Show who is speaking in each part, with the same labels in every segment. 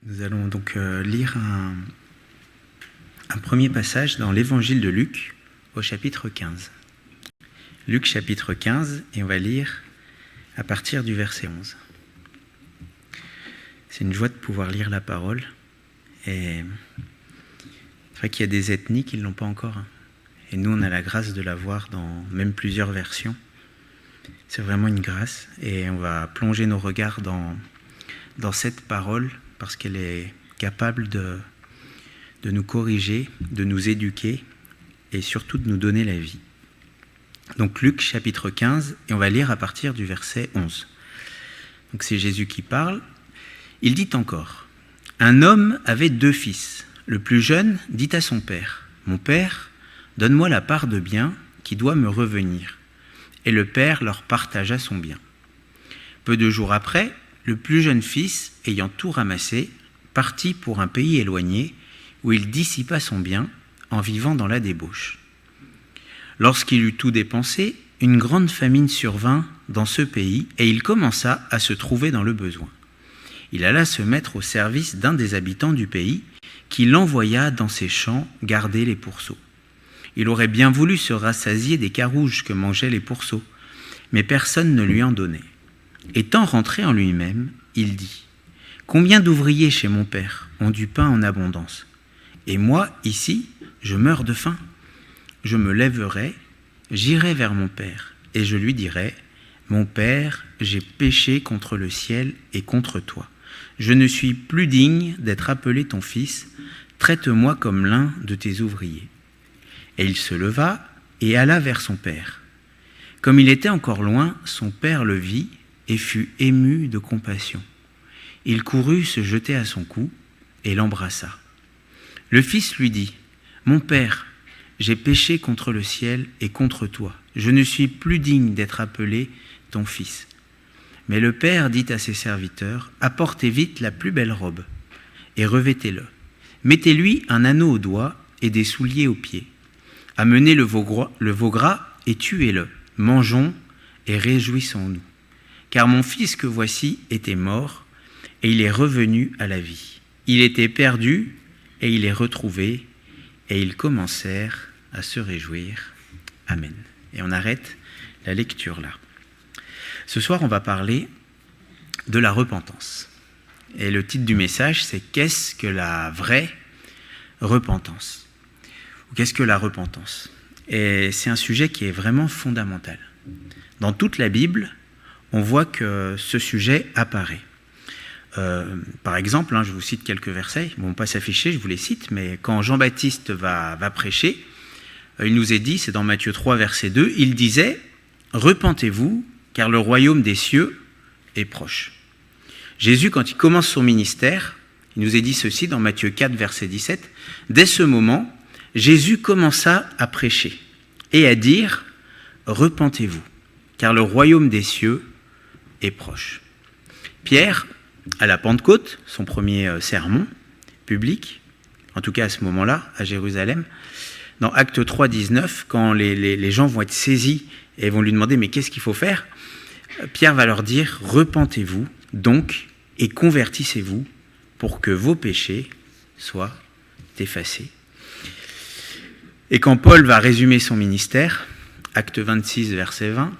Speaker 1: Nous allons donc lire un premier passage dans l'évangile de Luc au chapitre 15. Luc chapitre 15, et on va lire à partir du verset 11. C'est une joie de pouvoir lire la parole. Et c'est vrai qu'il y a des ethnies qui ne l'ont pas encore. Et nous, on a la grâce de l'avoir dans même plusieurs versions. C'est vraiment une grâce. Et on va plonger nos regards dans cette parole parce qu'elle est capable de nous corriger, de nous éduquer et surtout de nous donner la vie. Donc Luc chapitre 15, et on va lire à partir du verset 11. Donc c'est Jésus qui parle. Il dit encore : un homme avait 2 fils. Le plus jeune dit à son père : mon père, donne-moi la part de bien qui doit me revenir. Et le père leur partagea son bien. Peu de jours après, le plus jeune fils, ayant tout ramassé, partit pour un pays éloigné où il dissipa son bien en vivant dans la débauche. Lorsqu'il eut tout dépensé, une grande famine survint dans ce pays et il commença à se trouver dans le besoin. Il alla se mettre au service d'un des habitants du pays qui l'envoya dans ses champs garder les pourceaux. Il aurait bien voulu se rassasier des carouges que mangeaient les pourceaux, mais personne ne lui en donnait. Étant rentré en lui-même, il dit : combien d'ouvriers chez mon père ont du pain en abondance ? Et moi, ici, je meurs de faim. Je me lèverai, j'irai vers mon père, et je lui dirai : mon père, j'ai péché contre le ciel et contre toi. Je ne suis plus digne d'être appelé ton fils. Traite-moi comme l'un de tes ouvriers. Et il se leva et alla vers son père. Comme il était encore loin, son père le vit et fut ému de compassion. Il courut se jeter à son cou et l'embrassa. Le fils lui dit : mon père, j'ai péché contre le ciel et contre toi. Je ne suis plus digne d'être appelé ton fils. Mais le père dit à ses serviteurs : apportez vite la plus belle robe et revêtez-le. Mettez-lui un anneau au doigt et des souliers aux pieds. Amenez le veau gras et tuez-le. Mangeons et réjouissons-nous. Car mon fils que voici était mort et il est revenu à la vie. Il était perdu et il est retrouvé, et ils commencèrent à se réjouir. Amen. Et on arrête la lecture là. Ce soir, on va parler de la repentance. Et le titre du message, c'est « Qu'est-ce que la vraie repentance ?» Ou « Qu'est-ce que la repentance ?» Et c'est un sujet qui est vraiment fondamental. Dans toute la Bible, on voit que ce sujet apparaît. Par exemple, je vous cite quelques versets, ils ne vont pas s'afficher, je vous les cite, mais quand Jean-Baptiste va prêcher, il nous est dit, c'est dans Matthieu 3, verset 2, il disait « Repentez-vous, car le royaume des cieux est proche ». Jésus, quand il commence son ministère, il nous est dit ceci dans Matthieu 4, verset 17, « Dès ce moment, Jésus commença à prêcher et à dire « Repentez-vous, car le royaume des cieux est proche ». Pierre, à la Pentecôte, son premier sermon public, en tout cas à ce moment-là, à Jérusalem, dans Actes 3, 19, quand les gens vont être saisis et vont lui demander « mais qu'est-ce qu'il faut faire ?» Pierre va leur dire « Repentez-vous donc et convertissez-vous pour que vos péchés soient effacés. » Et quand Paul va résumer son ministère, Acte 26, verset 20,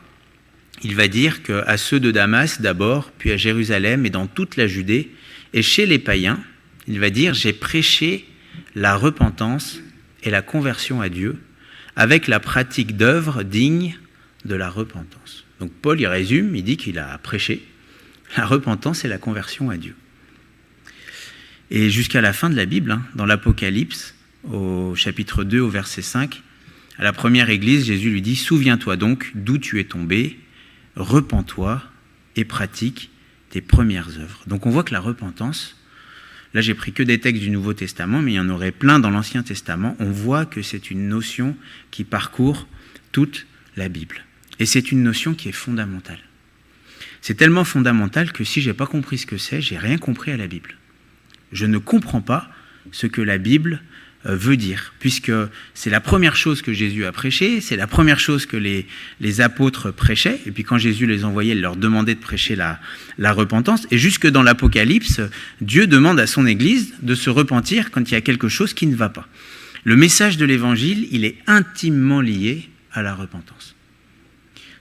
Speaker 1: il va dire qu'à ceux de Damas d'abord, puis à Jérusalem et dans toute la Judée, et chez les païens, il va dire « J'ai prêché la repentance et la conversion à Dieu, avec la pratique d'œuvres dignes de la repentance. » Donc Paul, il résume, il dit qu'il a prêché la repentance et la conversion à Dieu. Et jusqu'à la fin de la Bible, dans l'Apocalypse, au chapitre 2, au verset 5, à la première église, Jésus lui dit « Souviens-toi donc d'où tu es tombé, repens-toi et pratique tes premières œuvres. » Donc on voit que la repentance, là j'ai pris que des textes du Nouveau Testament, mais il y en aurait plein dans l'Ancien Testament, on voit que c'est une notion qui parcourt toute la Bible. Et c'est une notion qui est fondamentale. C'est tellement fondamental que si je n'ai pas compris ce que c'est, je n'ai rien compris à la Bible. Je ne comprends pas ce que la Bible veut dire, puisque c'est la première chose que Jésus a prêché, c'est la première chose que les apôtres prêchaient, et puis quand Jésus les envoyait, il leur demandait de prêcher la repentance, et jusque dans l'Apocalypse, Dieu demande à son Église de se repentir quand il y a quelque chose qui ne va pas. Le message de l'Évangile, il est intimement lié à la repentance.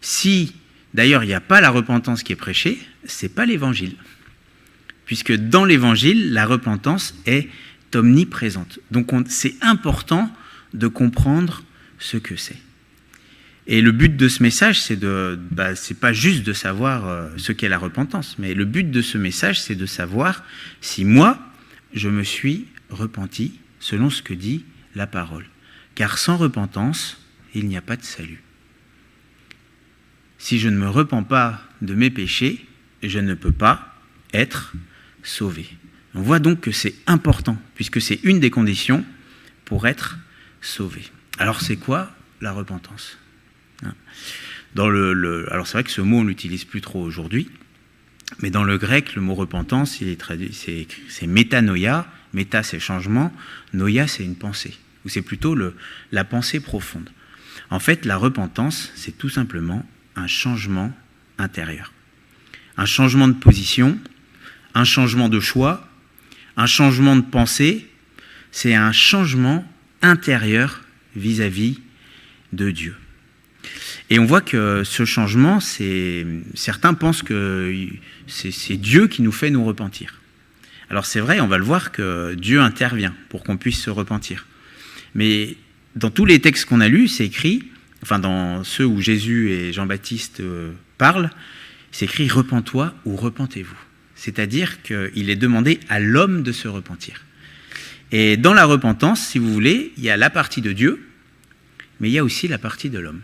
Speaker 1: Si, d'ailleurs, il n'y a pas la repentance qui est prêchée, ce n'est pas l'Évangile, puisque dans l'Évangile, la repentance est omniprésente. Donc c'est important de comprendre ce que c'est. Et le but de ce message, c'est pas juste de savoir ce qu'est la repentance, mais le but de ce message, c'est de savoir si moi, je me suis repenti selon ce que dit la parole. Car sans repentance, il n'y a pas de salut. Si je ne me repens pas de mes péchés, je ne peux pas être sauvé. On voit donc que c'est important, puisque c'est une des conditions pour être sauvé. Alors c'est quoi la repentance ? Alors c'est vrai que ce mot on ne l'utilise plus trop aujourd'hui, mais dans le grec, le mot repentance, il est traduit, c'est métanoïa. Méta, c'est changement. Noïa, c'est une pensée, ou c'est plutôt la pensée profonde. En fait, la repentance, c'est tout simplement un changement intérieur. Un changement de position, un changement de choix, un changement de pensée, c'est un changement intérieur vis-à-vis de Dieu. Et on voit que ce changement, certains pensent que c'est Dieu qui nous fait nous repentir. Alors c'est vrai, on va le voir que Dieu intervient pour qu'on puisse se repentir. Mais dans tous les textes qu'on a lus, c'est écrit, enfin dans ceux où Jésus et Jean-Baptiste parlent, c'est écrit « repens-toi » ou « repentez-vous ». C'est-à-dire qu'il est demandé à l'homme de se repentir. Et dans la repentance, si vous voulez, il y a la partie de Dieu, mais il y a aussi la partie de l'homme.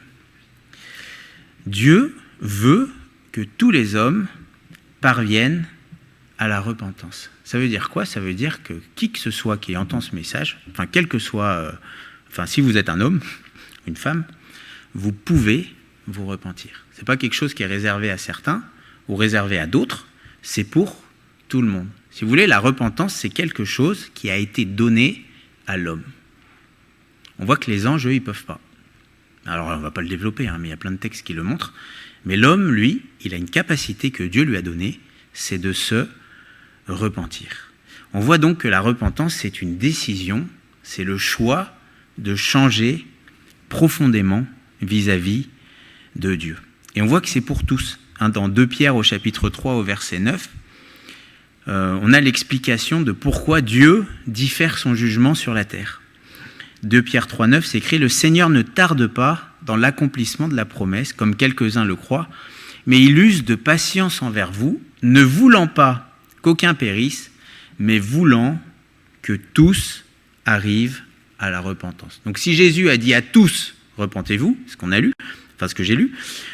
Speaker 1: Dieu veut que tous les hommes parviennent à la repentance. Ça veut dire quoi ? Ça veut dire que qui que ce soit qui entend ce message, enfin quel que soit, si vous êtes un homme, une femme, vous pouvez vous repentir. Ce n'est pas quelque chose qui est réservé à certains ou réservé à d'autres, c'est pour tout le monde. Si vous voulez, la repentance, c'est quelque chose qui a été donné à l'homme. On voit que les anges, eux, ils ne peuvent pas. Alors, on ne va pas le développer, mais il y a plein de textes qui le montrent. Mais l'homme, lui, il a une capacité que Dieu lui a donnée, c'est de se repentir. On voit donc que la repentance, c'est une décision, c'est le choix de changer profondément vis-à-vis de Dieu. Et on voit que c'est pour tous. Dans 2 Pierre au chapitre 3 au verset 9, on a l'explication de pourquoi Dieu diffère son jugement sur la terre. 2 Pierre 3, 9, c'est écrit « Le Seigneur ne tarde pas dans l'accomplissement de la promesse, comme quelques-uns le croient, mais il use de patience envers vous, ne voulant pas qu'aucun périsse, mais voulant que tous arrivent à la repentance. » Donc si Jésus a dit à tous « repentez-vous », ce qu'on a lu, enfin ce que j'ai lu,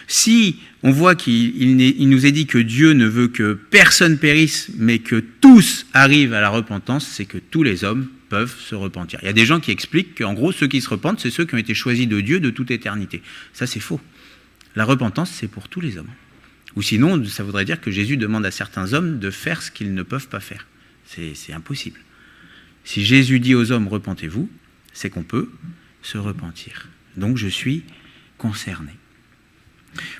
Speaker 1: si on voit qu'il nous est dit que Dieu ne veut que personne périsse, mais que tous arrivent à la repentance, c'est que tous les hommes peuvent se repentir. Il y a des gens qui expliquent qu'en gros, ceux qui se repentent, c'est ceux qui ont été choisis de Dieu de toute éternité. Ça, c'est faux. La repentance, c'est pour tous les hommes. Ou sinon, ça voudrait dire que Jésus demande à certains hommes de faire ce qu'ils ne peuvent pas faire. C'est impossible. Si Jésus dit aux hommes « repentez-vous », c'est qu'on peut se repentir. Donc, je suis concerné.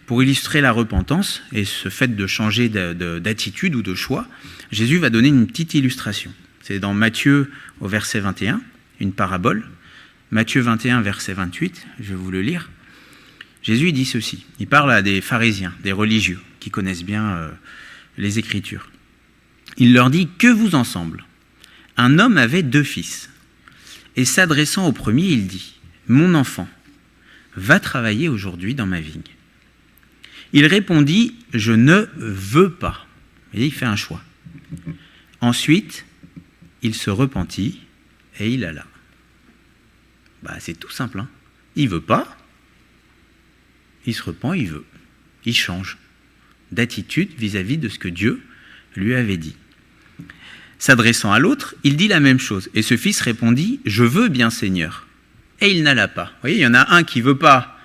Speaker 1: Pour illustrer la repentance et ce fait de changer d'attitude ou de choix, Jésus va donner une petite illustration. C'est dans Matthieu au verset 21, une parabole. Matthieu 21, verset 28, je vais vous le lire. Jésus dit ceci, il parle à des pharisiens, des religieux, qui connaissent bien les Écritures. Il leur dit « Que vous en semble ? Un homme avait 2 fils. Et s'adressant au premier, il dit « Mon enfant, va travailler aujourd'hui dans ma vigne. » Il répondit « Je ne veux pas. » Et il fait un choix. Ensuite, il se repentit et il alla. C'est tout simple. Il ne veut pas. Il se repent, il veut. Il change d'attitude vis-à-vis de ce que Dieu lui avait dit. S'adressant à l'autre, il dit la même chose. Et ce fils répondit « Je veux bien, Seigneur. » Et il n'alla pas. Vous voyez, il y en a un qui ne veut pas.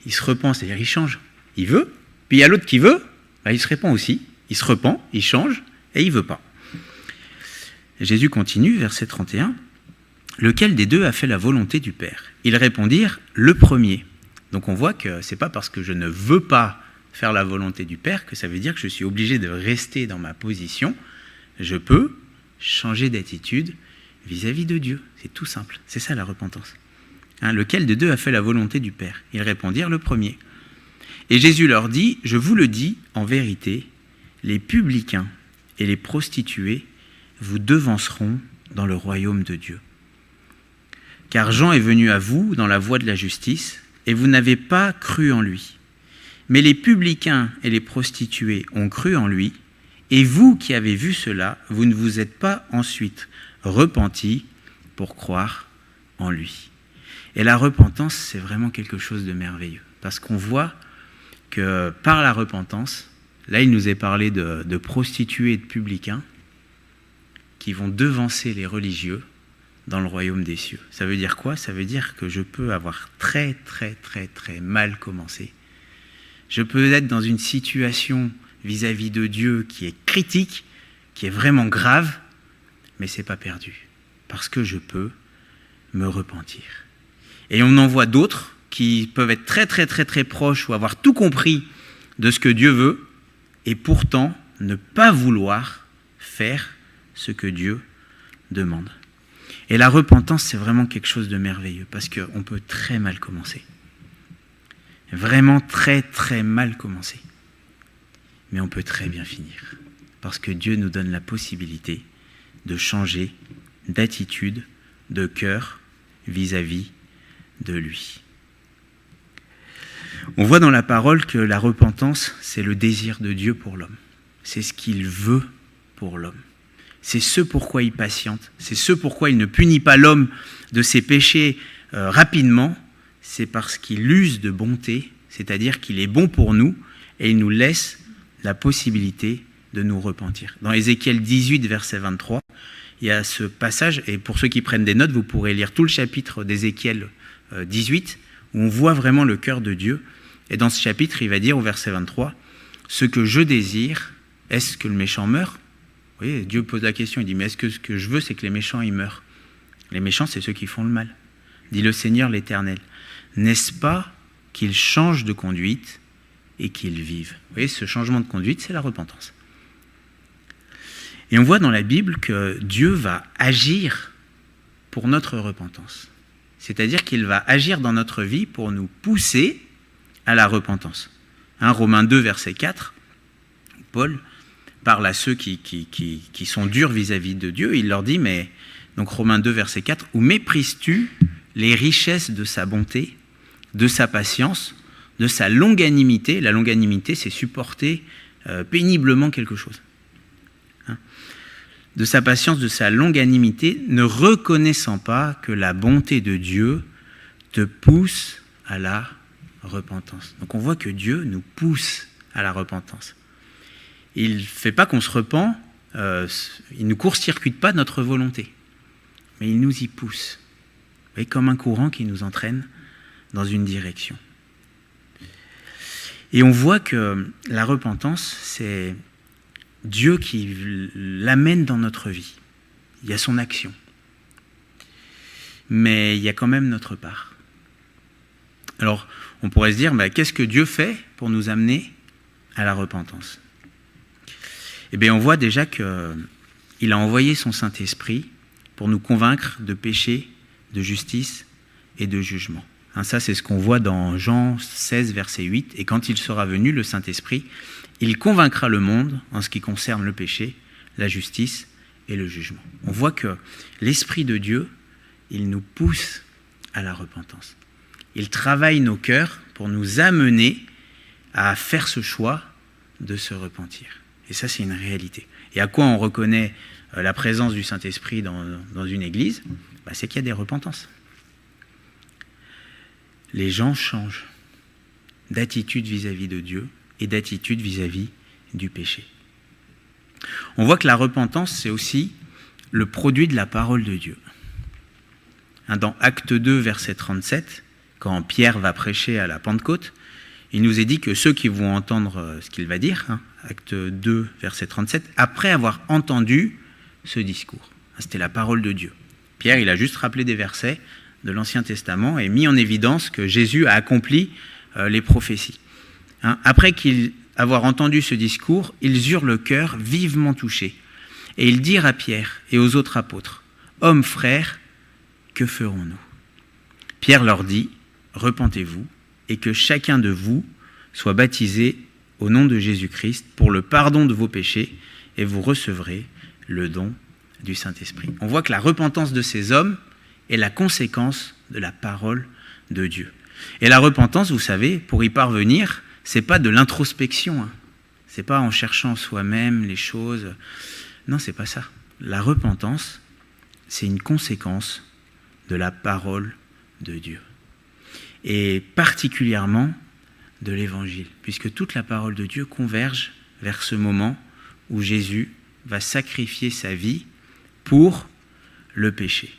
Speaker 1: Il se repent, c'est-à-dire il change. Il veut. Puis il y a l'autre qui veut. Il se repent aussi. Il se repent, il change et il ne veut pas. Jésus continue, verset 31. « lequel des deux a fait la volonté du Père ? Ils répondirent, le premier. Donc on voit que ce n'est pas parce que je ne veux pas faire la volonté du Père que ça veut dire que je suis obligé de rester dans ma position. Je peux changer d'attitude vis-à-vis de Dieu. C'est tout simple. C'est ça la repentance. Lequel des deux a fait la volonté du Père ? Ils répondirent, le premier. Et Jésus leur dit, je vous le dis en vérité, les publicains et les prostituées vous devanceront dans le royaume de Dieu. Car Jean est venu à vous dans la voie de la justice, et vous n'avez pas cru en lui. Mais les publicains et les prostituées ont cru en lui, et vous qui avez vu cela, vous ne vous êtes pas ensuite repentis pour croire en lui. Et la repentance, c'est vraiment quelque chose de merveilleux, parce qu'on voit que par la repentance, là il nous est parlé de prostituées et de publicains qui vont devancer les religieux dans le royaume des cieux. Ça veut dire quoi ? Ça veut dire que je peux avoir très mal commencé. Je peux être dans une situation vis-à-vis de Dieu qui est critique, qui est vraiment grave, mais ce n'est pas perdu, parce que je peux me repentir. Et on en voit d'autres qui peuvent être très proches ou avoir tout compris de ce que Dieu veut, et pourtant ne pas vouloir faire ce que Dieu demande. Et la repentance, c'est vraiment quelque chose de merveilleux, parce qu'on peut très mal commencer. Vraiment très mal commencer. Mais on peut très bien finir, parce que Dieu nous donne la possibilité de changer d'attitude, de cœur vis-à-vis de lui. On voit dans la parole que la repentance, c'est le désir de Dieu pour l'homme. C'est ce qu'il veut pour l'homme. C'est ce pourquoi il patiente. C'est ce pourquoi il ne punit pas l'homme de ses péchés rapidement. C'est parce qu'il use de bonté, c'est-à-dire qu'il est bon pour nous et il nous laisse la possibilité de nous repentir. Dans Ézéchiel 18, verset 23, il y a ce passage, et pour ceux qui prennent des notes, vous pourrez lire tout le chapitre d'Ézéchiel 18, où on voit vraiment le cœur de Dieu. Et dans ce chapitre, il va dire au verset 23, « Ce que je désire, est-ce que le méchant meurt ?» Vous voyez, Dieu pose la question, il dit, « Mais est-ce que ce que je veux, c'est que les méchants, ils meurent ?» Les méchants, c'est ceux qui font le mal. Dit le Seigneur l'Éternel. « N'est-ce pas qu'ils changent de conduite et qu'ils vivent ?» Vous voyez, ce changement de conduite, c'est la repentance. Et on voit dans la Bible que Dieu va agir pour notre repentance. C'est-à-dire qu'il va agir dans notre vie pour nous pousser à la repentance. Romains 2, verset 4, Paul parle à ceux qui sont durs vis-à-vis de Dieu. Il leur dit, mais donc Romains 2, verset 4, « Ou méprises-tu les richesses de sa bonté, de sa patience, de sa longanimité ?» La longanimité, c'est supporter péniblement quelque chose. De sa patience, de sa longanimité, ne reconnaissant pas que la bonté de Dieu te pousse à la repentance. Donc on voit que Dieu nous pousse à la repentance. Il ne fait pas qu'on se repent, il ne court-circuite pas notre volonté, mais il nous y pousse. Vous voyez, comme un courant qui nous entraîne dans une direction. Et on voit que la repentance, c'est Dieu qui l'amène dans notre vie. Il y a son action. Mais il y a quand même notre part. Alors, on pourrait se dire, qu'est-ce que Dieu fait pour nous amener à la repentance ? Eh bien, on voit déjà qu'il a envoyé son Saint-Esprit pour nous convaincre de péché, de justice et de jugement. Ça, c'est ce qu'on voit dans Jean 16, verset 8. « Et quand il sera venu, le Saint-Esprit, il convaincra le monde en ce qui concerne le péché, la justice et le jugement. » On voit que l'Esprit de Dieu, il nous pousse à la repentance. Il travaille nos cœurs pour nous amener à faire ce choix de se repentir. Et ça, c'est une réalité. Et à quoi on reconnaît la présence du Saint-Esprit dans une église ? C'est qu'il y a des repentances. Les gens changent d'attitude vis-à-vis de Dieu et d'attitude vis-à-vis du péché. On voit que la repentance, c'est aussi le produit de la parole de Dieu. Dans Acte 2, verset 37, quand Pierre va prêcher à la Pentecôte, il nous est dit que ceux qui vont entendre ce qu'il va dire, Acte 2, verset 37, après avoir entendu ce discours. C'était la parole de Dieu. Pierre, il a juste rappelé des versets de l'Ancien Testament et mis en évidence que Jésus a accompli les prophéties. Après avoir entendu ce discours, ils eurent le cœur vivement touché. Et ils dirent à Pierre et aux autres apôtres, « Hommes, frères, que ferons-nous » Pierre leur dit, « Repentez-vous et que chacun de vous soit baptisé au nom de Jésus-Christ pour le pardon de vos péchés et vous recevrez le don du Saint-Esprit. » On voit que la repentance de ces hommes est la conséquence de la parole de Dieu. Et la repentance, vous savez, pour y parvenir, c'est pas de l'introspection. C'est pas en cherchant soi-même les choses. Non, c'est pas ça. La repentance, c'est une conséquence de la parole de Dieu. Et particulièrement de l'Évangile, puisque toute la parole de Dieu converge vers ce moment où Jésus va sacrifier sa vie pour le péché.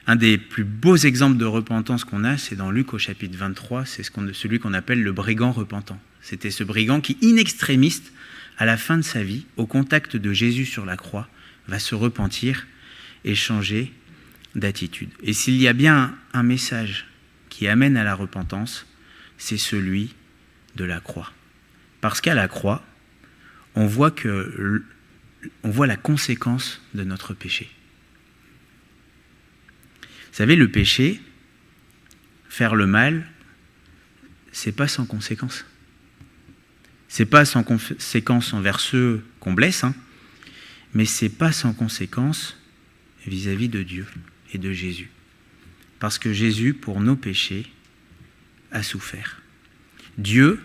Speaker 1: Un des plus beaux exemples de repentance qu'on a, c'est dans Luc au chapitre 23, c'est celui qu'on appelle le brigand repentant. C'était ce brigand qui, in extremis, à la fin de sa vie, au contact de Jésus sur la croix, va se repentir et changer d'attitude. Et s'il y a bien un message qui amène à la repentance, c'est celui de la croix. Parce qu'à la croix, on voit la conséquence de notre péché. Vous savez, le péché, faire le mal, c'est pas sans conséquence. C'est pas sans conséquence envers ceux qu'on blesse, mais c'est pas sans conséquence vis-à-vis de Dieu et de Jésus. Parce que Jésus, pour nos péchés, a souffert. Dieu,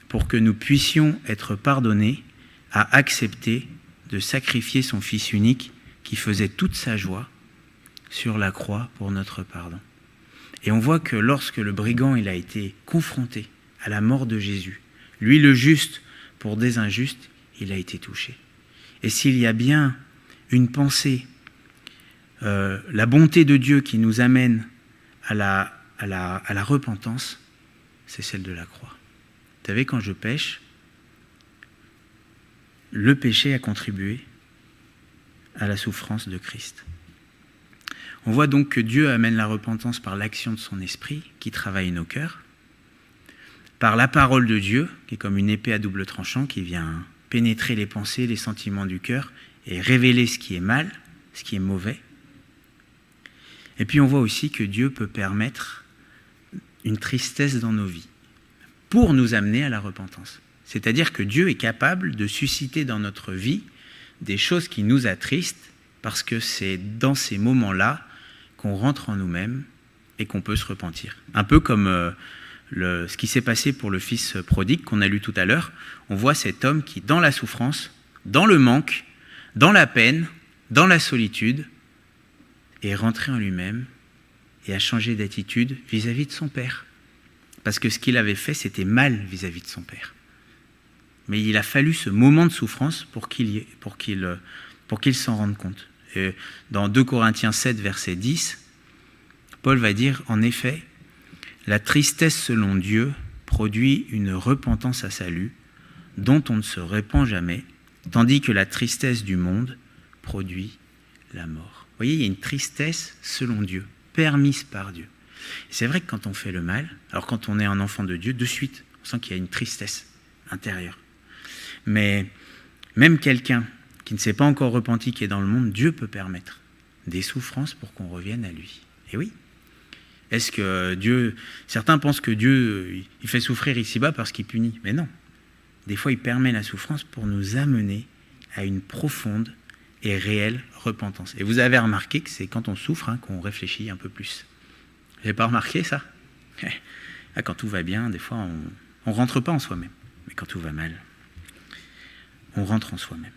Speaker 1: pour que nous puissions être pardonnés, a accepté de sacrifier son Fils unique qui faisait toute sa joie sur la croix pour notre pardon. Et on voit que lorsque le brigand il a été confronté à la mort de Jésus, lui le juste pour des injustes, il a été touché. Et s'il y a bien une pensée, la bonté de Dieu qui nous amène à la repentance, c'est celle de la croix. Vous savez, quand je pêche, le péché a contribué à la souffrance de Christ. On voit donc que Dieu amène la repentance par l'action de son esprit qui travaille nos cœurs, par la parole de Dieu, qui est comme une épée à double tranchant, qui vient pénétrer les pensées, les sentiments du cœur et révéler ce qui est mal, ce qui est mauvais. Et puis on voit aussi que Dieu peut permettre une tristesse dans nos vies pour nous amener à la repentance. C'est-à-dire que Dieu est capable de susciter dans notre vie des choses qui nous attristent parce que c'est dans ces moments-là qu'on rentre en nous-mêmes et qu'on peut se repentir. Un peu comme ce qui s'est passé pour le fils prodigue qu'on a lu tout à l'heure. On voit cet homme qui, dans la souffrance, dans le manque, dans la peine, dans la solitude, est rentré en lui-même et a changé d'attitude vis-à-vis de son père. Parce que ce qu'il avait fait, c'était mal vis-à-vis de son père. Mais il a fallu ce moment de souffrance pour qu'il s'en rende compte. Et dans 2 Corinthiens 7, verset 10, Paul va dire, en effet, la tristesse selon Dieu produit une repentance à salut, dont on ne se repent jamais, tandis que la tristesse du monde produit la mort. Vous voyez, il y a une tristesse selon Dieu, permise par Dieu. Et c'est vrai que quand on fait le mal, alors quand on est un enfant de Dieu, de suite, on sent qu'il y a une tristesse intérieure. Mais même quelqu'un qui ne s'est pas encore repenti, qui est dans le monde, Dieu peut permettre des souffrances pour qu'on revienne à lui. Et oui. Est-ce que Dieu... Certains pensent que Dieu, il fait souffrir ici-bas parce qu'il punit. Mais non. Des fois, il permet la souffrance pour nous amener à une profonde et réelle repentance. Et vous avez remarqué que c'est quand on souffre qu'on réfléchit un peu plus. Vous n'avez pas remarqué ça ? Quand tout va bien, des fois, on ne rentre pas en soi-même. Mais quand tout va mal, on rentre en soi-même.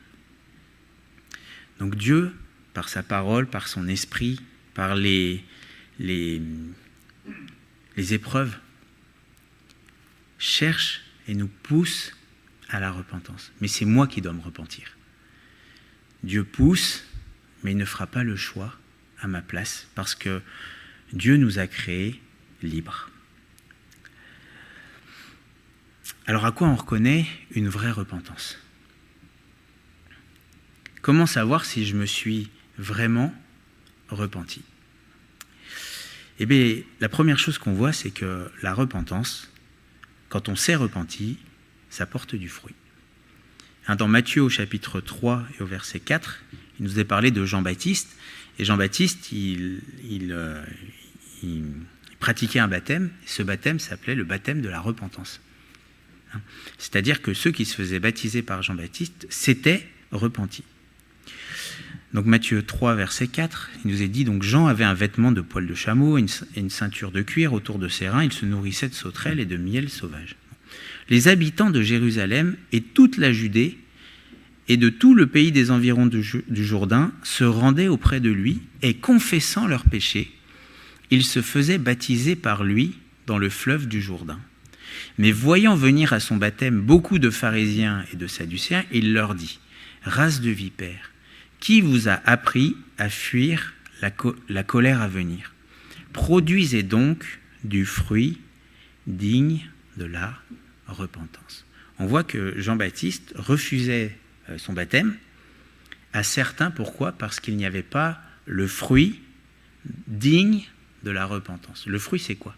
Speaker 1: Donc Dieu, par sa parole, par son esprit, par les épreuves, cherche et nous pousse à la repentance. Mais c'est moi qui dois me repentir. Dieu pousse, mais il ne fera pas le choix à ma place, parce que Dieu nous a créés libres. Alors à quoi on reconnaît une vraie repentance ? Comment savoir si je me suis vraiment repenti ? Eh bien, la première chose qu'on voit, c'est que la repentance, quand on s'est repenti, ça porte du fruit. Dans Matthieu au chapitre 3 et au verset 4, il nous est parlé de Jean-Baptiste. Et Jean-Baptiste, il pratiquait un baptême. Et ce baptême s'appelait le baptême de la repentance. C'est-à-dire que ceux qui se faisaient baptiser par Jean-Baptiste s'étaient repentis. Donc Matthieu 3, verset 4, il nous est dit, donc Jean avait un vêtement de poil de chameau et une ceinture de cuir autour de ses reins. Il se nourrissait de sauterelles et de miel sauvage. Les habitants de Jérusalem et toute la Judée et de tout le pays des environs du Jourdain se rendaient auprès de lui et confessant leurs péchés, ils se faisaient baptiser par lui dans le fleuve du Jourdain. Mais voyant venir à son baptême beaucoup de pharisiens et de sadducéens, il leur dit, « Race de vipères, qui vous a appris à fuir la colère à venir? Produisez donc du fruit digne de la repentance. » On voit que Jean-Baptiste refusait son baptême à certains. Pourquoi? Parce qu'il n'y avait pas le fruit digne de la repentance. Le fruit, c'est quoi?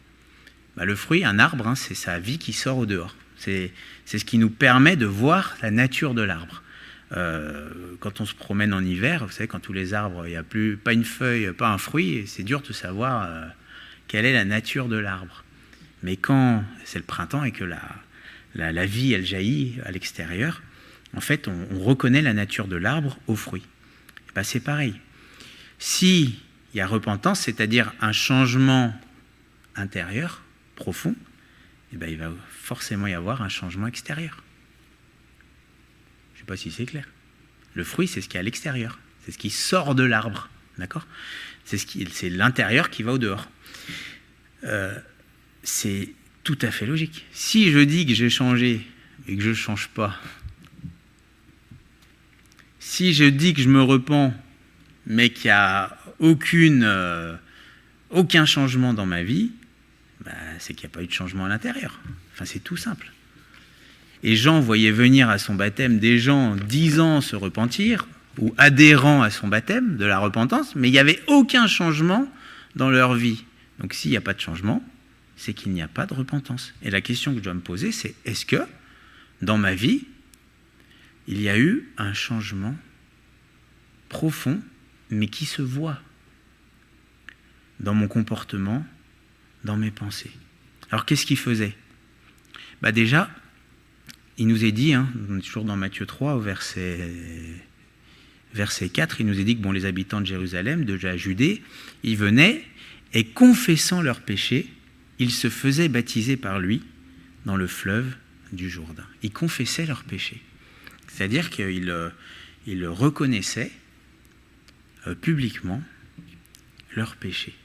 Speaker 1: Le fruit, un arbre, c'est sa vie qui sort au dehors. C'est ce qui nous permet de voir la nature de l'arbre. Quand on se promène en hiver, vous savez, quand tous les arbres, il n'y a plus, pas une feuille, pas un fruit, c'est dur de savoir quelle est la nature de l'arbre. Mais quand c'est le printemps et que la vie, elle jaillit à l'extérieur, en fait, on reconnaît la nature de l'arbre au fruit. C'est pareil. S'il y a repentance, c'est-à-dire un changement intérieur, profond, il va forcément y avoir un changement extérieur. Je ne sais pas si c'est clair. Le fruit, c'est ce qui est à l'extérieur. C'est ce qui sort de l'arbre. D'accord ? C'est l'intérieur qui va au dehors. C'est tout à fait logique. Si je dis que j'ai changé et que je ne change pas, si je dis que je me repens, mais qu'il n'y a aucun changement dans ma vie, c'est qu'il n'y a pas eu de changement à l'intérieur. Enfin, c'est tout simple. Et Jean voyait venir à son baptême des gens disant se repentir, ou adhérant à son baptême de la repentance, mais il n'y avait aucun changement dans leur vie. Donc s'il n'y a pas de changement, c'est qu'il n'y a pas de repentance. Et la question que je dois me poser, c'est est-ce que dans ma vie, il y a eu un changement profond, mais qui se voit dans mon comportement, dans mes pensées. Alors qu'est-ce qu'il faisait? Déjà, il nous est dit, on est toujours dans Matthieu 3, au verset 4, il nous est dit que les habitants de Jérusalem, de la Judée, ils venaient et confessant leurs péchés, ils se faisaient baptiser par lui dans le fleuve du Jourdain. Ils confessaient leurs péchés. C'est-à-dire qu'ils reconnaissaient publiquement leurs péchés.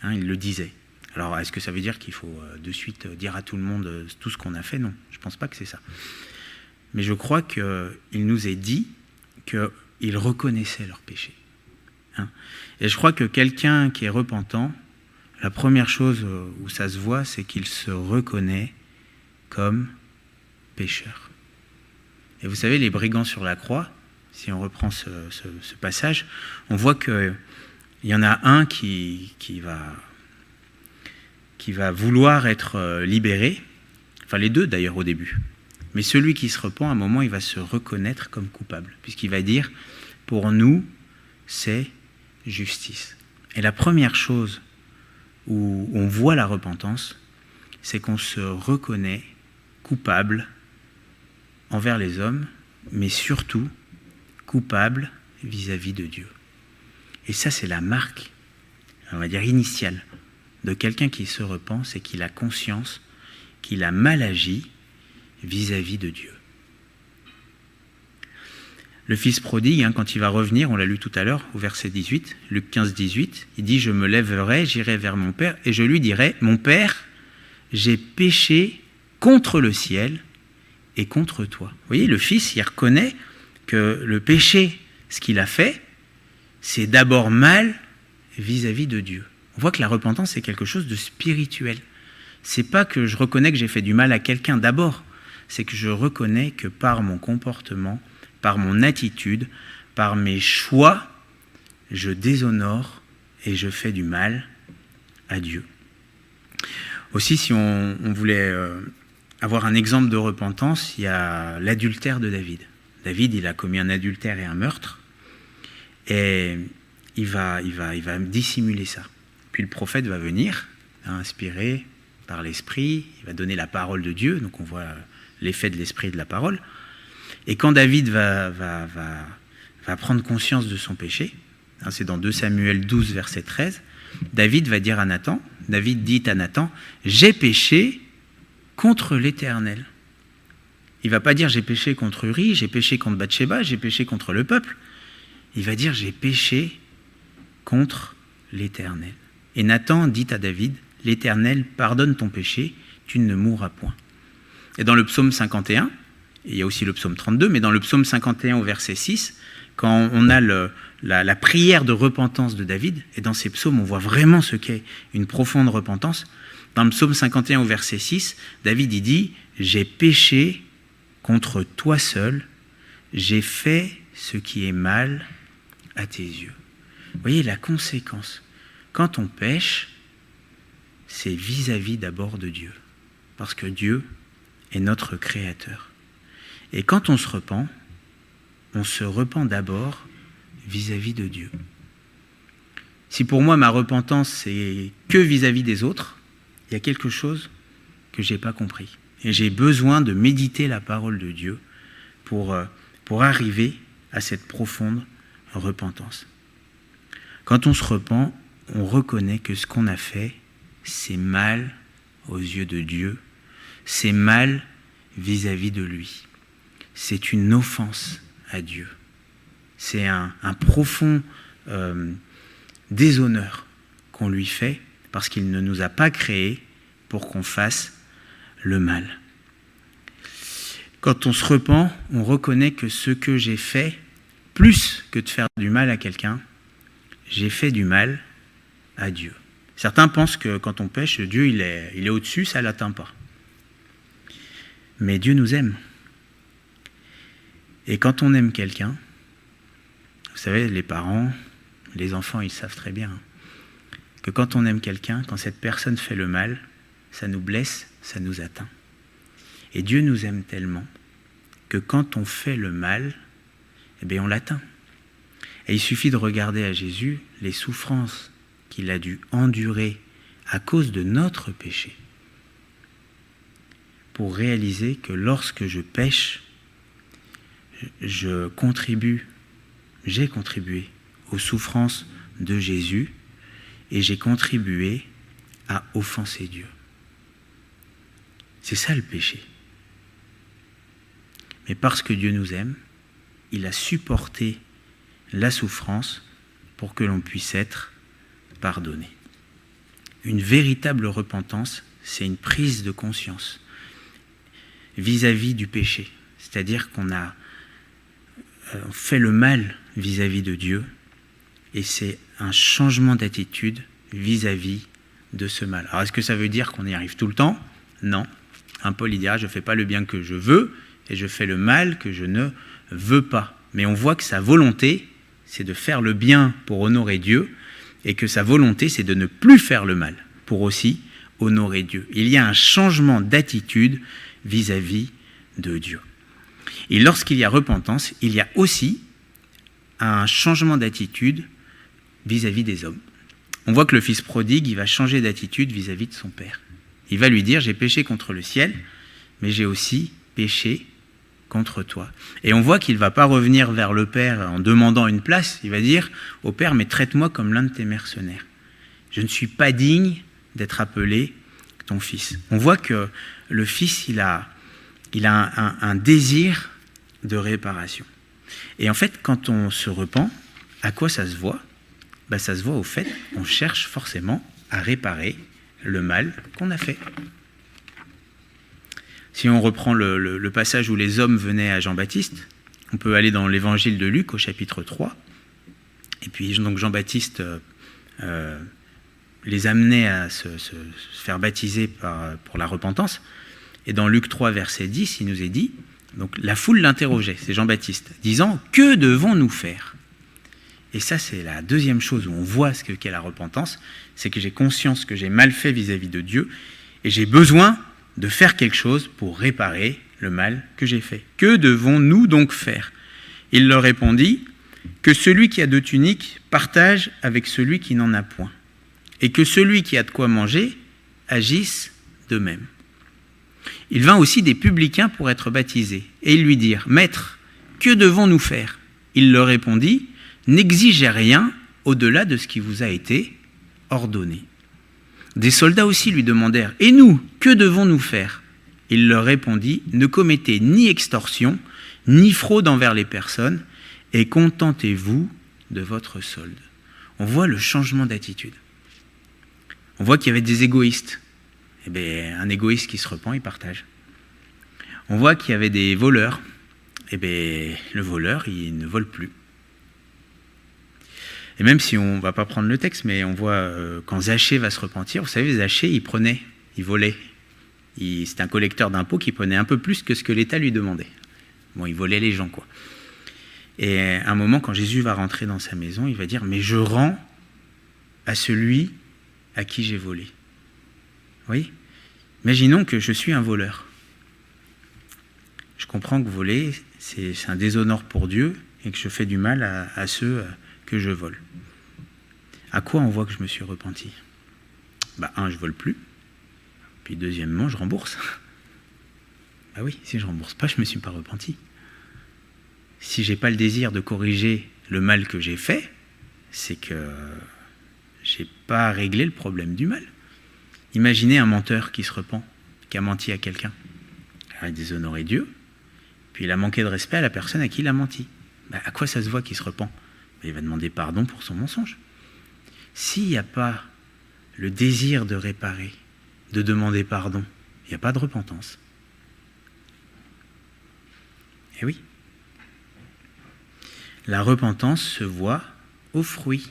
Speaker 1: Ils le disaient. Alors, est-ce que ça veut dire qu'il faut de suite dire à tout le monde tout ce qu'on a fait? Non, je ne pense pas que c'est ça. Mais je crois qu'il nous est dit qu'ils reconnaissaient leurs péchés. Et je crois que quelqu'un qui est repentant, la première chose où ça se voit, c'est qu'il se reconnaît comme pécheur. Et vous savez, les brigands sur la croix, si on reprend ce passage, on voit qu'il y en a un qui va vouloir être libéré, enfin les deux d'ailleurs au début. Mais celui qui se repent, à un moment, il va se reconnaître comme coupable, puisqu'il va dire, pour nous, c'est justice. Et la première chose où on voit la repentance, c'est qu'on se reconnaît coupable envers les hommes, mais surtout coupable vis-à-vis de Dieu. Et ça, c'est la marque, on va dire initiale, de quelqu'un qui se repent, c'est qu'il a conscience qu'il a mal agi vis-à-vis de Dieu. Le fils prodigue, quand il va revenir, on l'a lu tout à l'heure, au verset 18, Luc 15, 18, il dit « Je me lèverai, j'irai vers mon père, et je lui dirai, mon père, j'ai péché contre le ciel et contre toi. » Vous voyez, le fils, il reconnaît que le péché, ce qu'il a fait, c'est d'abord mal vis-à-vis de Dieu. On voit que la repentance, c'est quelque chose de spirituel. C'est pas que je reconnais que j'ai fait du mal à quelqu'un d'abord, c'est que je reconnais que par mon comportement, par mon attitude, par mes choix, je déshonore et je fais du mal à Dieu. Aussi, si on voulait avoir un exemple de repentance, il y a l'adultère de David. David, il a commis un adultère et un meurtre, et il va dissimuler ça. Puis le prophète va venir, inspiré par l'Esprit, il va donner la parole de Dieu, donc on voit l'effet de l'Esprit et de la parole. Et quand David va prendre conscience de son péché, c'est dans 2 Samuel 12, verset 13, David va dire à Nathan, David dit à Nathan, « J'ai péché contre l'Éternel ». Il ne va pas dire « J'ai péché contre Uri, j'ai péché contre Bathsheba, j'ai péché contre le peuple ». Il va dire « J'ai péché contre l'Éternel ». Et Nathan dit à David, « L'Éternel pardonne ton péché, tu ne mourras point ». Et dans le psaume 51, et il y a aussi le psaume 32, mais dans le psaume 51 au verset 6, quand on a la prière de repentance de David, et dans ces psaumes on voit vraiment ce qu'est une profonde repentance, dans le psaume 51 au verset 6, David il dit « J'ai péché contre toi seul, j'ai fait ce qui est mal à tes yeux ». Vous voyez la conséquence. Quand on pêche, c'est vis-à-vis d'abord de Dieu, parce que Dieu est notre Créateur. Et quand on se repent d'abord vis-à-vis de Dieu. Si pour moi ma repentance c'est que vis-à-vis des autres, il y a quelque chose que je n'ai pas compris. Et j'ai besoin de méditer la parole de Dieu pour arriver à cette profonde repentance. Quand on se repent, on reconnaît que ce qu'on a fait, c'est mal aux yeux de Dieu, c'est mal vis-à-vis de lui. C'est une offense à Dieu. C'est un profond déshonneur qu'on lui fait parce qu'il ne nous a pas créés pour qu'on fasse le mal. Quand on se repent, on reconnaît que ce que j'ai fait, plus que de faire du mal à quelqu'un, j'ai fait du mal à Dieu. Certains pensent que quand on pêche, Dieu il est au-dessus, ça ne l'atteint pas. Mais Dieu nous aime. Et quand on aime quelqu'un, vous savez, les parents, les enfants, ils savent très bien que quand on aime quelqu'un, quand cette personne fait le mal, ça nous blesse, ça nous atteint. Et Dieu nous aime tellement que quand on fait le mal, eh bien on l'atteint. Et il suffit de regarder à Jésus les souffrances qu'il a dû endurer à cause de notre péché pour réaliser que lorsque je pêche, j'ai contribué aux souffrances de Jésus et j'ai contribué à offenser Dieu. C'est ça le péché. Mais parce que Dieu nous aime, il a supporté la souffrance pour que l'on puisse être pardonné. Une véritable repentance, c'est une prise de conscience vis-à-vis du péché. C'est-à-dire qu'on a fait le mal vis-à-vis de Dieu et c'est un changement d'attitude vis-à-vis de ce mal. Alors est-ce que ça veut dire qu'on y arrive tout le temps ? Non. Paul il dira, je ne fais pas le bien que je veux et je fais le mal que je ne veux pas. Mais on voit que sa volonté, c'est de faire le bien pour honorer Dieu et que sa volonté, c'est de ne plus faire le mal pour aussi honorer Dieu. Il y a un changement d'attitude vis-à-vis de Dieu. Et lorsqu'il y a repentance, il y a aussi un changement d'attitude vis-à-vis des hommes. On voit que le fils prodigue, il va changer d'attitude vis-à-vis de son père. Il va lui dire, j'ai péché contre le ciel, mais j'ai aussi péché contre toi. Et on voit qu'il ne va pas revenir vers le père en demandant une place. Il va dire au père, mais traite-moi comme l'un de tes mercenaires. Je ne suis pas digne d'être appelé ton fils. On voit que le fils, il a un désir de réparation. Et en fait, quand on se repent, à quoi ça se voit ? Ça se voit au fait qu'on cherche forcément à réparer le mal qu'on a fait. Si on reprend le passage où les hommes venaient à Jean-Baptiste, on peut aller dans l'évangile de Luc au chapitre 3. Et puis donc Jean-Baptiste les amenait à se faire baptiser pour la repentance. Et dans Luc 3, verset 10, il nous est dit, donc la foule l'interrogeait, c'est Jean-Baptiste, disant « Que devons-nous faire » Et ça, c'est la deuxième chose où on voit ce qu'est la repentance, c'est que j'ai conscience que j'ai mal fait vis-à-vis de Dieu et j'ai besoin de faire quelque chose pour réparer le mal que j'ai fait. Que devons-nous donc faire ? Il leur répondit que celui qui a 2 tuniques partage avec celui qui n'en a point, et que celui qui a de quoi manger agisse de même. Il vint aussi des publicains pour être baptisés, et ils lui dirent « Maître, que devons-nous faire ?» Il leur répondit « N'exigez rien au-delà de ce qui vous a été ordonné. » Des soldats aussi lui demandèrent « Et nous, que devons-nous faire ?» Il leur répondit « Ne commettez ni extorsion, ni fraude envers les personnes, et contentez-vous de votre solde. » On voit le changement d'attitude. On voit qu'il y avait des égoïstes. Eh bien, un égoïste qui se repent, il partage. On voit qu'il y avait des voleurs. Eh bien, le voleur, il ne vole plus. Et même si on ne va pas prendre le texte, mais on voit quand Zachée va se repentir, vous savez, Zachée, il volait. C'était un collecteur d'impôts qui prenait un peu plus que ce que l'État lui demandait. Bon, il volait les gens, quoi. Et à un moment, quand Jésus va rentrer dans sa maison, il va dire « Mais je rends à celui à qui j'ai volé. » Vous voyez ? Imaginons que je suis un voleur. Je comprends que voler, c'est un déshonneur pour Dieu et que je fais du mal à ceux que je vole. À quoi on voit que je me suis repenti ? Un, je vole plus. Puis deuxièmement, je rembourse. Oui, si je rembourse pas, je me suis pas repenti. Si j'ai pas le désir de corriger le mal que j'ai fait, c'est que j'ai pas réglé le problème du mal. Imaginez un menteur qui se repent, qui a menti à quelqu'un. Il a déshonoré Dieu, puis il a manqué de respect à la personne à qui il a menti. À quoi ça se voit qu'il se repent ? Il va demander pardon pour son mensonge. S'il n'y a pas le désir de réparer, de demander pardon, il n'y a pas de repentance. Eh oui. La repentance se voit au fruit.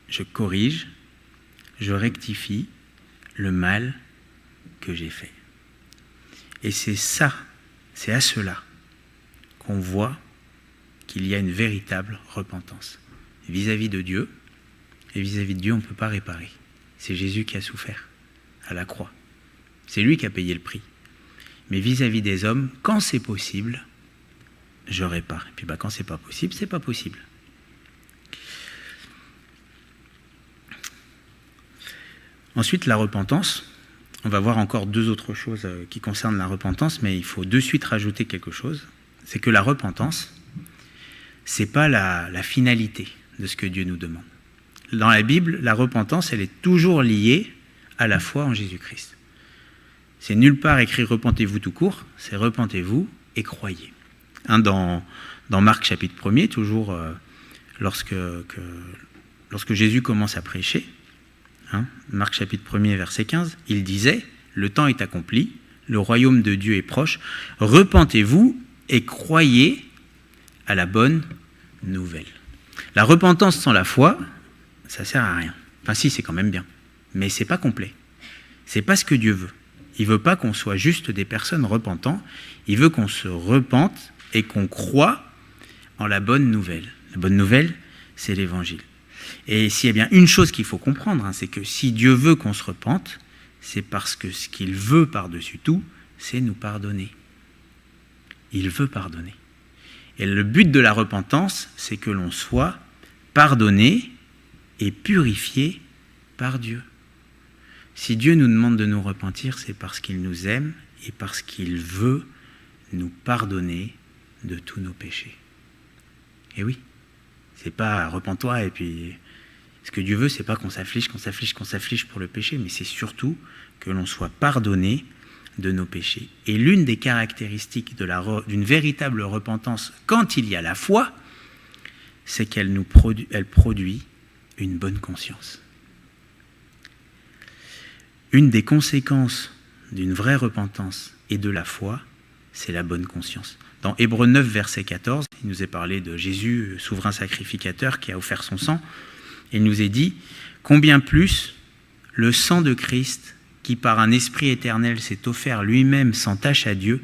Speaker 1: Je corrige, je rectifie le mal que j'ai fait. Et c'est ça, c'est à cela qu'on voit qu'il y a une véritable repentance. Vis-à-vis de Dieu, et vis-à-vis de Dieu, on ne peut pas réparer. C'est Jésus qui a souffert à la croix. C'est lui qui a payé le prix. Mais vis-à-vis des hommes, quand c'est possible, je répare. Et puis quand c'est pas possible, c'est pas possible. Ensuite, la repentance. On va voir encore 2 autres choses qui concernent la repentance, mais il faut de suite rajouter quelque chose. C'est que la repentance, c'est pas la finalité de ce que Dieu nous demande. Dans la Bible, la repentance, elle est toujours liée à la foi en Jésus-Christ. C'est nulle part écrit « repentez-vous » tout court, c'est « repentez-vous et croyez ». Dans Marc chapitre 1er, toujours lorsque Jésus commence à prêcher, Marc chapitre 1er verset 15, il disait « Le temps est accompli, le royaume de Dieu est proche, repentez-vous et croyez à la bonne nouvelle. » La repentance sans la foi, ça sert à rien. Enfin si, c'est quand même bien, mais c'est pas complet. C'est pas ce que Dieu veut. Il veut pas qu'on soit juste des personnes repentantes, il veut qu'on se repente et qu'on croit en la bonne nouvelle. La bonne nouvelle, c'est l'évangile. Et s'il y a bien une chose qu'il faut comprendre, c'est que si Dieu veut qu'on se repente, c'est parce que ce qu'il veut par-dessus tout, c'est nous pardonner. Il veut pardonner. Et le but de la repentance, c'est que l'on soit pardonné et purifié par Dieu. Si Dieu nous demande de nous repentir, c'est parce qu'il nous aime et parce qu'il veut nous pardonner de tous nos péchés. Et oui, c'est pas repens-toi et puis ce que Dieu veut, c'est pas qu'on s'afflige pour le péché, mais c'est surtout que l'on soit pardonné de nos péchés. Et l'une des caractéristiques d'une véritable repentance, quand il y a la foi, c'est qu'elle produit une bonne conscience. Une des conséquences d'une vraie repentance et de la foi, c'est la bonne conscience. Dans Hébreux 9, verset 14, il nous est parlé de Jésus, souverain sacrificateur, qui a offert son sang. Il nous est dit « Combien plus le sang de Christ, qui par un esprit éternel s'est offert lui-même sans tache à Dieu,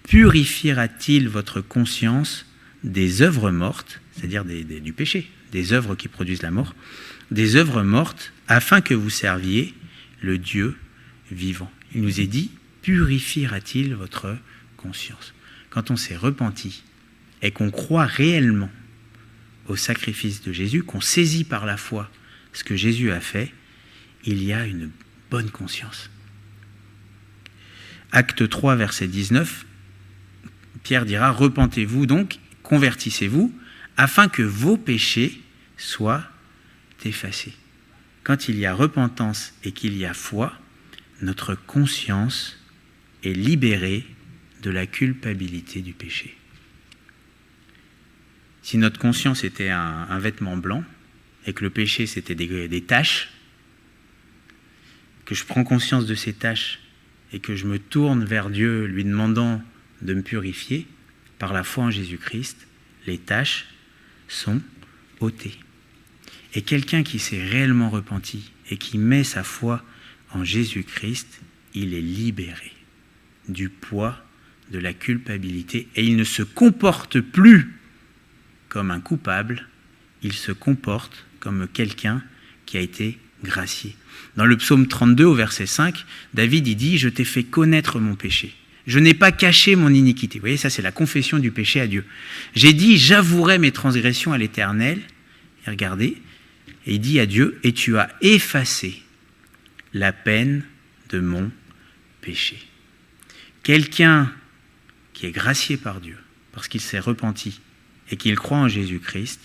Speaker 1: purifiera-t-il votre conscience des œuvres mortes ?» c'est-à-dire du péché, des œuvres qui produisent la mort, des œuvres mortes, afin que vous serviez le Dieu vivant. Il nous est dit, purifiera-t-il votre conscience? Quand on s'est repenti et qu'on croit réellement au sacrifice de Jésus, qu'on saisit par la foi ce que Jésus a fait, il y a une bonne conscience. Acte 3, verset 19, Pierre dira, repentez-vous donc, convertissez-vous, afin que vos péchés soient effacés. Quand il y a repentance et qu'il y a foi, notre conscience est libérée de la culpabilité du péché. Si notre conscience était un vêtement blanc et que le péché c'était des taches, que je prends conscience de ces taches et que je me tourne vers Dieu lui demandant de me purifier, par la foi en Jésus-Christ, les taches sont ôtées. Et quelqu'un qui s'est réellement repenti et qui met sa foi en Jésus-Christ, il est libéré du poids de la culpabilité et il ne se comporte plus comme un coupable, il se comporte comme quelqu'un qui a été gracié. Dans le psaume 32 au verset 5, David il dit « Je t'ai fait connaître mon péché. Je n'ai pas caché mon iniquité. » Vous voyez, ça c'est la confession du péché à Dieu. « J'ai dit, j'avouerai mes transgressions à l'Éternel. » Et regardez, et il dit à Dieu « Et tu as effacé la peine de mon péché. » Quelqu'un qui est gracié par Dieu, parce qu'il s'est repenti et qu'il croit en Jésus-Christ,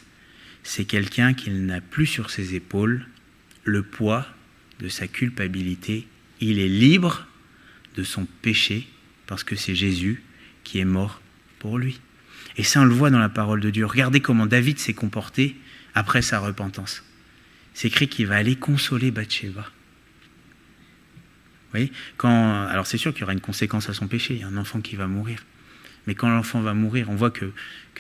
Speaker 1: c'est quelqu'un qui n'a plus sur ses épaules le poids de sa culpabilité. Il est libre de son péché parce que c'est Jésus qui est mort pour lui. Et ça, on le voit dans la parole de Dieu. Regardez comment David s'est comporté après sa repentance. C'est écrit qu'il va aller consoler Bathsheba. Vous voyez, alors c'est sûr qu'il y aura une conséquence à son péché, il y a un enfant qui va mourir. Mais quand l'enfant va mourir, on voit que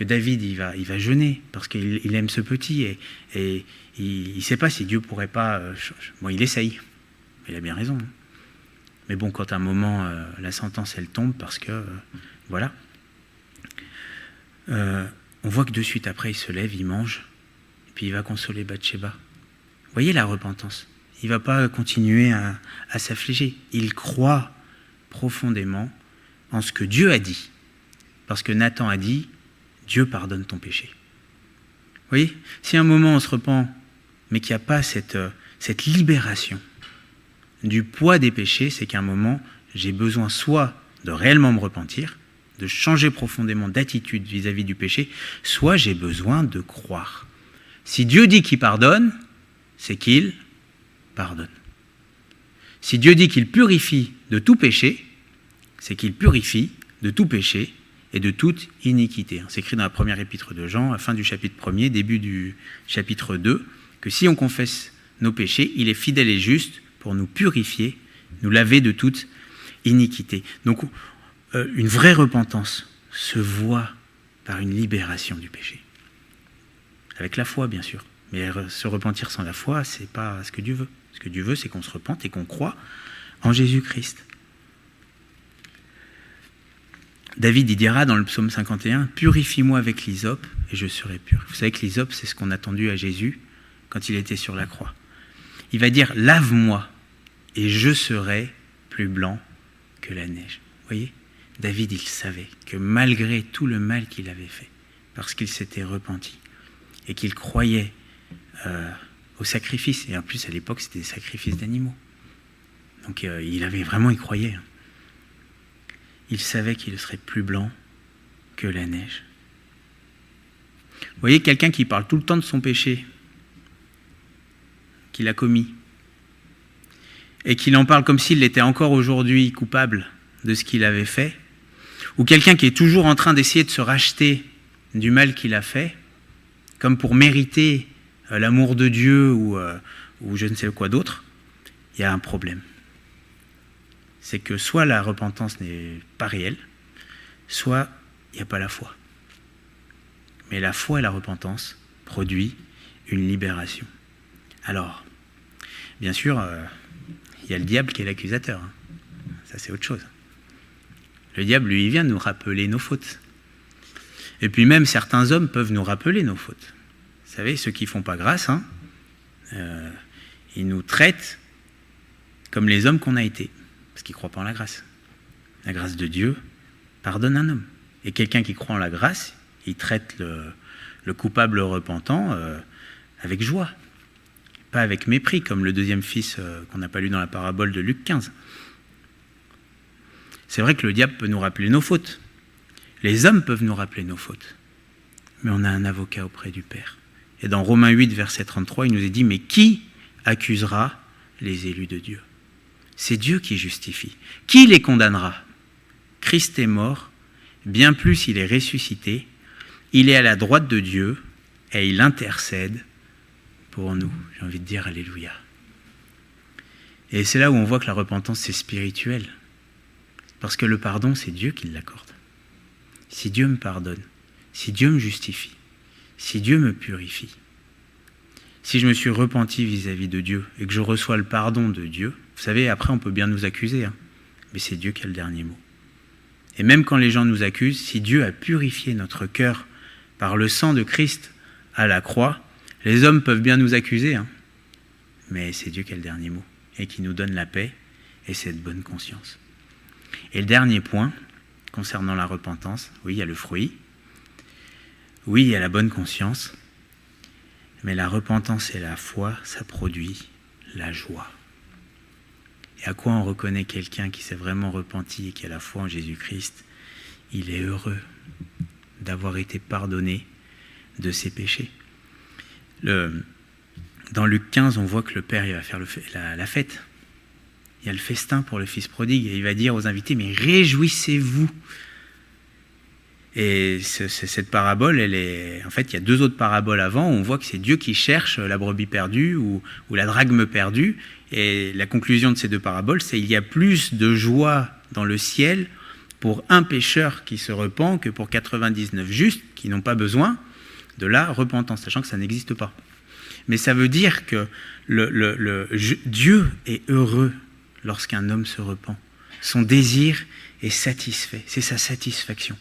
Speaker 1: David, il va jeûner parce qu'il aime ce petit et il ne sait pas si Dieu ne pourrait pas... Bon, il essaye. Il a bien raison. Mais bon, quand à un moment, la sentence, elle tombe parce que... voilà. On voit que de suite après, il se lève, il mange, et puis il va consoler Bathsheba. Vous voyez la repentance? Il ne va pas continuer à s'affliger. Il croit profondément en ce que Dieu a dit. Parce que Nathan a dit, Dieu pardonne ton péché. Vous voyez, si à un moment on se repent, mais qu'il n'y a pas cette libération du poids des péchés, c'est qu'à un moment, j'ai besoin soit de réellement me repentir, de changer profondément d'attitude vis-à-vis du péché, soit j'ai besoin de croire. Si Dieu dit qu'il pardonne, c'est qu'il pardonne. Si Dieu dit qu'il purifie de tout péché, c'est qu'il purifie de tout péché et de toute iniquité. C'est écrit dans la première épître de Jean, à la fin du chapitre 1er, début du chapitre 2, que si on confesse nos péchés, il est fidèle et juste pour nous purifier, nous laver de toute iniquité. Donc, une vraie repentance se voit par une libération du péché. Avec la foi, bien sûr. Mais se repentir sans la foi, ce n'est pas ce que Dieu veut. Ce que Dieu veut, c'est qu'on se repente et qu'on croit en Jésus-Christ. David il dira dans le psaume 51, « Purifie-moi avec l'hysope et je serai pur. » Vous savez que l'hysope, c'est ce qu'on a tendu à Jésus quand il était sur la croix. Il va dire « Lave-moi et je serai plus blanc que la neige. » Vous voyez, David, il savait que malgré tout le mal qu'il avait fait, parce qu'il s'était repenti et qu'il croyait au sacrifice, et en plus à l'époque c'était des sacrifices d'animaux. Donc il croyait. Il savait qu'il serait plus blanc que la neige. Vous voyez, quelqu'un qui parle tout le temps de son péché, qu'il a commis, et qu'il en parle comme s'il était encore aujourd'hui coupable de ce qu'il avait fait, ou quelqu'un qui est toujours en train d'essayer de se racheter du mal qu'il a fait, comme pour mériter l'amour de Dieu ou je ne sais quoi d'autre, il y a un problème. C'est que soit la repentance n'est pas réelle, soit il n'y a pas la foi. Mais la foi et la repentance produisent une libération. Alors, bien sûr, il y a le diable qui est l'accusateur. Ça, c'est autre chose. Le diable, lui, il vient nous rappeler nos fautes. Et puis même certains hommes peuvent nous rappeler nos fautes. Vous savez, ceux qui ne font pas grâce, ils nous traitent comme les hommes qu'on a été, parce qu'ils ne croient pas en la grâce. La grâce de Dieu pardonne un homme. Et quelqu'un qui croit en la grâce, il traite le coupable repentant avec joie, pas avec mépris, comme le deuxième fils qu'on n'a pas lu dans la parabole de Luc 15. C'est vrai que le diable peut nous rappeler nos fautes. Les hommes peuvent nous rappeler nos fautes. Mais on a un avocat auprès du Père. Et dans Romains 8, verset 33, il nous est dit « Mais qui accusera les élus de Dieu ?» C'est Dieu qui justifie. Qui les condamnera ? Christ est mort, bien plus il est ressuscité, il est à la droite de Dieu et il intercède pour nous. J'ai envie de dire Alléluia. Et c'est là où on voit que la repentance, c'est spirituel. Parce que le pardon, c'est Dieu qui l'accorde. Si Dieu me pardonne, si Dieu me justifie, si Dieu me purifie, si je me suis repenti vis-à-vis de Dieu et que je reçois le pardon de Dieu, vous savez, après on peut bien nous accuser, mais c'est Dieu qui a le dernier mot. Et même quand les gens nous accusent, si Dieu a purifié notre cœur par le sang de Christ à la croix, les hommes peuvent bien nous accuser, mais c'est Dieu qui a le dernier mot et qui nous donne la paix et cette bonne conscience. Et le dernier point, concernant la repentance, oui, il y a le fruit, oui, il y a la bonne conscience, mais la repentance et la foi, ça produit la joie. Et à quoi on reconnaît quelqu'un qui s'est vraiment repenti et qui a la foi en Jésus-Christ ? Il est heureux d'avoir été pardonné de ses péchés. Dans Luc 15, on voit que le Père il va faire la fête. Il y a le festin pour le fils prodigue et il va dire aux invités « Mais réjouissez-vous !» Et cette parabole, en fait, il y a deux autres paraboles avant où on voit que c'est Dieu qui cherche la brebis perdue ou la drachme perdue. Et la conclusion de ces deux paraboles, c'est qu'il y a plus de joie dans le ciel pour un pécheur qui se repent que pour 99 justes qui n'ont pas besoin de la repentance, sachant que ça n'existe pas. Mais ça veut dire que Dieu est heureux lorsqu'un homme se repent. Son désir est satisfait, c'est sa satisfaction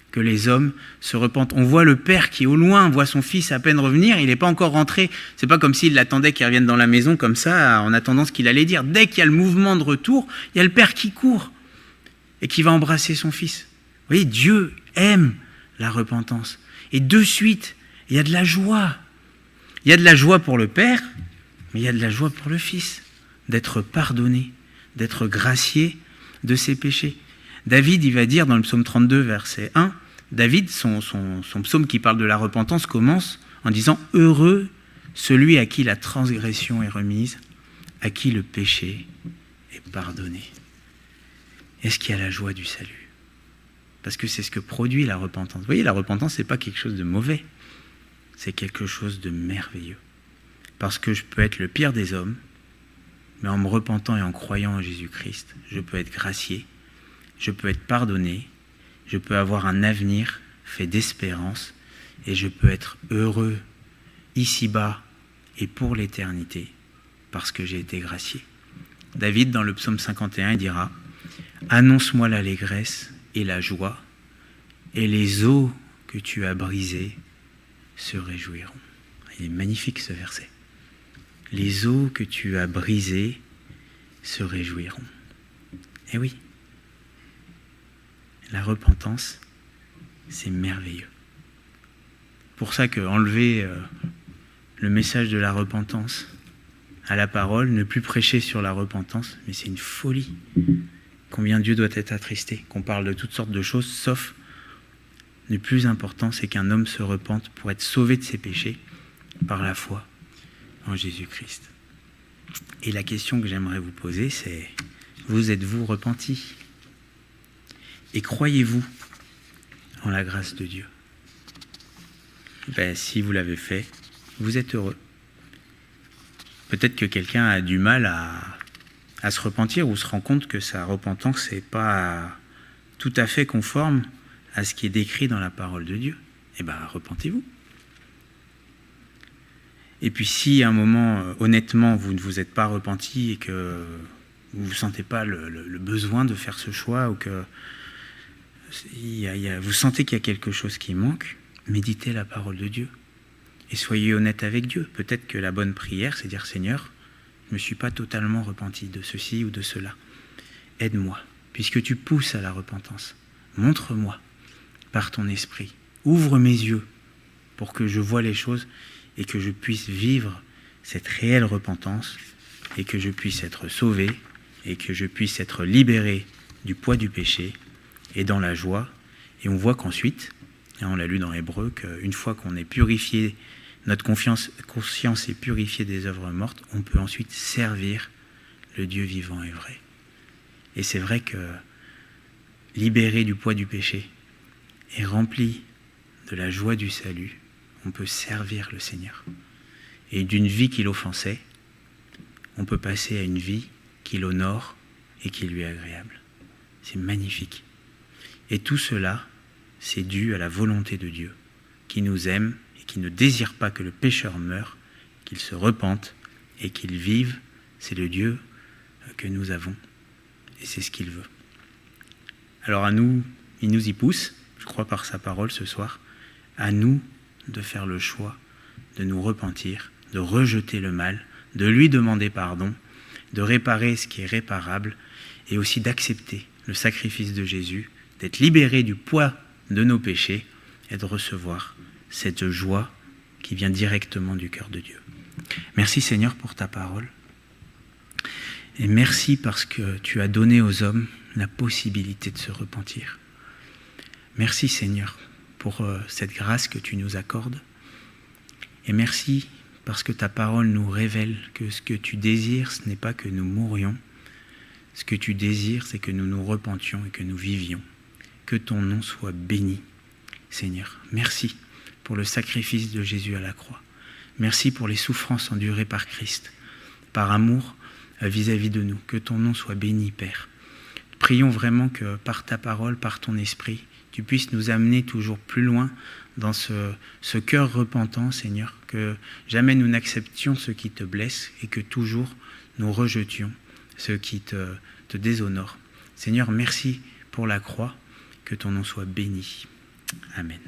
Speaker 1: que les hommes se repentent. On voit le père qui au loin voit son fils à peine revenir, il n'est pas encore rentré. C'est pas comme s'il l'attendait qu'il revienne dans la maison comme ça, en attendant ce qu'il allait dire. Dès qu'il y a le mouvement de retour, il y a le père qui court et qui va embrasser son fils. Vous voyez, Dieu aime la repentance. Et de suite, il y a de la joie. Il y a de la joie pour le père, mais il y a de la joie pour le fils, d'être pardonné, d'être gracié de ses péchés. David, il va dire dans le psaume 32, verset 1, David, son psaume qui parle de la repentance, commence en disant « Heureux celui à qui la transgression est remise, à qui le péché est pardonné. » Est-ce qu'il y a la joie du salut ? Parce que c'est ce que produit la repentance. Vous voyez, la repentance, ce n'est pas quelque chose de mauvais. C'est quelque chose de merveilleux. Parce que je peux être le pire des hommes, mais en me repentant et en croyant en Jésus-Christ, je peux être gracié, je peux être pardonné, je peux avoir un avenir fait d'espérance et je peux être heureux ici-bas et pour l'éternité parce que j'ai été gracié. David, dans le psaume 51, il dira « Annonce-moi l'allégresse et la joie, et les eaux que tu as brisées se réjouiront. » Il est magnifique ce verset. « Les eaux que tu as brisées se réjouiront. » Eh oui, la repentance, c'est merveilleux. Pour ça que enlever le message de la repentance à la parole, ne plus prêcher sur la repentance, mais c'est une folie. Combien Dieu doit être attristé, qu'on parle de toutes sortes de choses, sauf le plus important, c'est qu'un homme se repente pour être sauvé de ses péchés par la foi en Jésus-Christ. Et la question que j'aimerais vous poser, c'est, vous êtes-vous repentis ? Et croyez-vous en la grâce de Dieu ? Si vous l'avez fait, vous êtes heureux. Peut-être que quelqu'un a du mal à se repentir ou se rend compte que sa repentance n'est pas tout à fait conforme à ce qui est décrit dans la parole de Dieu. Repentez-vous. Et puis si à un moment, honnêtement, vous ne vous êtes pas repenti et que vous ne sentez pas le besoin de faire ce choix ou que vous sentez qu'il y a quelque chose qui manque, méditez la parole de Dieu. Et soyez honnête avec Dieu. Peut-être que la bonne prière, c'est dire « Seigneur, je ne me suis pas totalement repenti de ceci ou de cela. Aide-moi, puisque tu pousses à la repentance. Montre-moi par ton esprit. Ouvre mes yeux pour que je voie les choses et que je puisse vivre cette réelle repentance et que je puisse être sauvé et que je puisse être libéré du poids du péché et dans la joie. » Et on voit qu'ensuite, et on l'a lu dans Hébreux, qu'une fois qu'on est purifié, notre conscience est purifiée des œuvres mortes, on peut ensuite servir le Dieu vivant et vrai. Et c'est vrai que libéré du poids du péché et rempli de la joie du salut, on peut servir le Seigneur. Et d'une vie qui l'offensait, on peut passer à une vie qui l'honore et qui lui est agréable. C'est magnifique. Et tout cela, c'est dû à la volonté de Dieu, qui nous aime et qui ne désire pas que le pécheur meure, qu'il se repente et qu'il vive. C'est le Dieu que nous avons. Et c'est ce qu'il veut. Alors à nous, il nous y pousse, je crois par sa parole ce soir, à nous de faire le choix de nous repentir, de rejeter le mal, de lui demander pardon, de réparer ce qui est réparable et aussi d'accepter le sacrifice de Jésus, d'être libéré du poids de nos péchés et de recevoir cette joie qui vient directement du cœur de Dieu. Merci Seigneur pour ta parole. Et merci parce que tu as donné aux hommes la possibilité de se repentir. Merci Seigneur pour cette grâce que tu nous accordes. Et merci parce que ta parole nous révèle que ce que tu désires, ce n'est pas que nous mourions. Ce que tu désires, c'est que nous nous repentions et que nous vivions. Que ton nom soit béni, Seigneur. Merci pour le sacrifice de Jésus à la croix. Merci pour les souffrances endurées par Christ, par amour vis-à-vis de nous. Que ton nom soit béni, Père. Prions vraiment que par ta parole, par ton esprit, tu puisses nous amener toujours plus loin dans ce cœur repentant, Seigneur, que jamais nous n'acceptions ce qui te blesse et que toujours nous rejetions ce qui te déshonore. Seigneur, merci pour la croix, que ton nom soit béni. Amen.